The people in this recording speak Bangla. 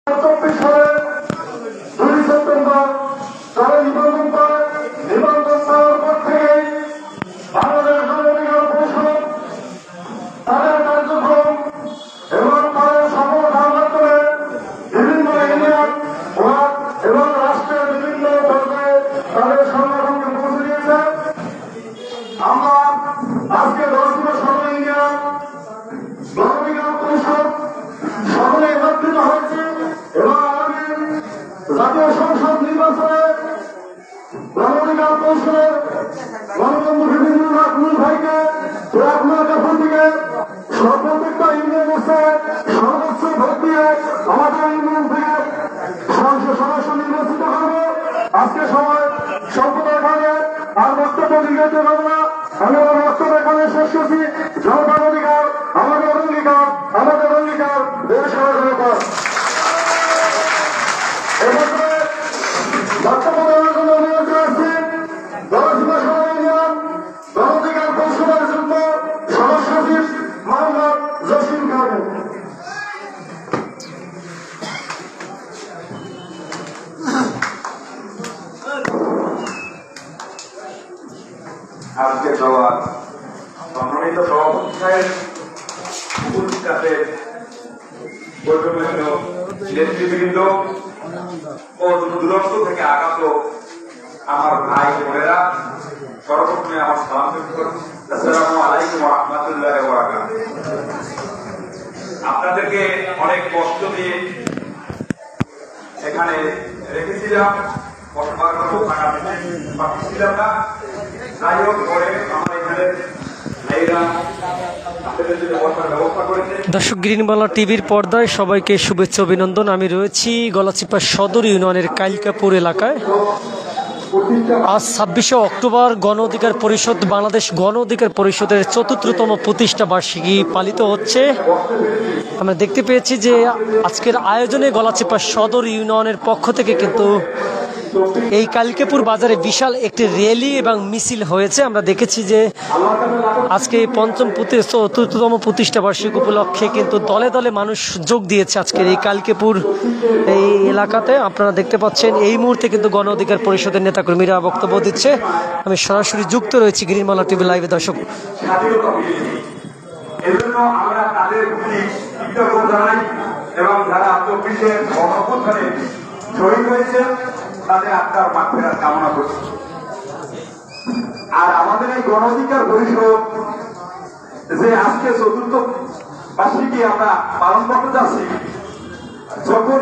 2024 সালের 2 সেপ্টেম্বর তারা নিবন্ধন করে নিবন্ধন পাওয়ার পর থেকেই বাংলাদেশ গণঅধিকার পরিষদ তাদের কার্যক্রম এবং তাদের সফলতার মাধ্যমে বিভিন্ন ইউনিয়ন ওয়ার্ড এবং রাষ্ট্রের বিভিন্ন পর্যায়ে তাদের সংগঠনকে পৌঁছে দিয়েছে। আমরা আজকে 10 সর্ব ইউনিয়ন গণঅধিকার পরিষদ সকলে একত্রিত হয়েছে এবং আগামী জাতীয় সংসদ নির্বাচনে গণঅধিকার পরিষদের গণতন্ত্র বিভিন্ন নাকুল ভাইকে থেকে প্রত্যেকটা ইউনিয়ন এসে সর্বোচ্চ ভোট দিয়ে আমাদের ইউনিয়ন থেকে সংসদ সদস্য নির্বাচিত হবে। আজকে সময় সম্প্রদায় ভাগে আর বক্তব্য দীর্ঘায়িত হবে না। আমি আমার বক্তব্য এখানে শেষ করছি। জনগণ অধিকার আমাদের অঙ্গীকার, আমাদের অঙ্গীকার দেশ জনতা। এক্ষেত্রে বক্তব্য দেওয়ার জন্য অনুরোধ করেছি গণসীমা সভা ইউনিয়ন গণঅধিকার পরিষদের যুগ্ম সদস্য সচিব মোহাম্মদ জসিম খান। আজকে সভা সম্মানিত সভাপতি সাহেব, উপস্থিত আছেন বৈঠকের নেতৃবৃন্দ ও দূরত্ব থেকে আগত আমার ভাই বোনেরা, সর্বপ্রথমে আমার সালাম করুন। আসসালামু আলাইকুম ওয়া রাহমাতুল্লাহি ওয়া বারাকাতুহু। আপনাদেরকে অনেক কষ্ট দিয়ে এখানে রেখেছিলাম, পাচ্ছিলাম না। যাই হোক, পরে আমার এখানে দর্শক, গ্রিনবাংলা টিভির পর্দায় সবাইকে শুভেচ্ছা অভিনন্দন। আমি রয়েছি গলাচিপা সদর ইউনিয়নের কাইলকাপুর এলাকায়। আজ 26শে অক্টোবর গণ অধিকার পরিষদ, বাংলাদেশ গণ অধিকার পরিষদের ৪র্থতম প্রতিষ্ঠা বার্ষিকী পালিত হচ্ছে। আমরা দেখতে পেয়েছি যে আজকের আয়োজনে গলাচিপা সদর ইউনিয়নের পক্ষ থেকে কিন্তু এই কালিকাপুর বাজারে বিশাল একটি র্যালি এবং মিছিল হয়েছে। আমরা দেখেছি যে আজকে এই ৪র্থতম প্রতিষ্ঠা বার্ষিকী উপলক্ষে কিন্তু দলে দলে মানুষ যোগ দিয়েছে আজকের এই কালিকাপুর এই এলাকাতে। আপনারা দেখতে পাচ্ছেন এই মুহূর্তে কিন্তু গণ অধিকার পরিষদের নেতাকর্মীরা বক্তব্য দিচ্ছে। আমি সরাসরি যুক্ত রয়েছি গ্রিনবাংলা টিভি লাইভে। দর্শক, এজন্য আমরা তাদের প্রতি কৃতজ্ঞ জানাই এবং যারা 24-এর গণঅভ্যুত্থানে শহীদ হয়েছে তাদের আত্মার মাগফিরাত কামনা করছি। আর আমাদের এই গণ অধিকার পরিষদ যে আজকে ৪র্থ বার্ষিকী আমরা পালন করতে যাচ্ছি, যখন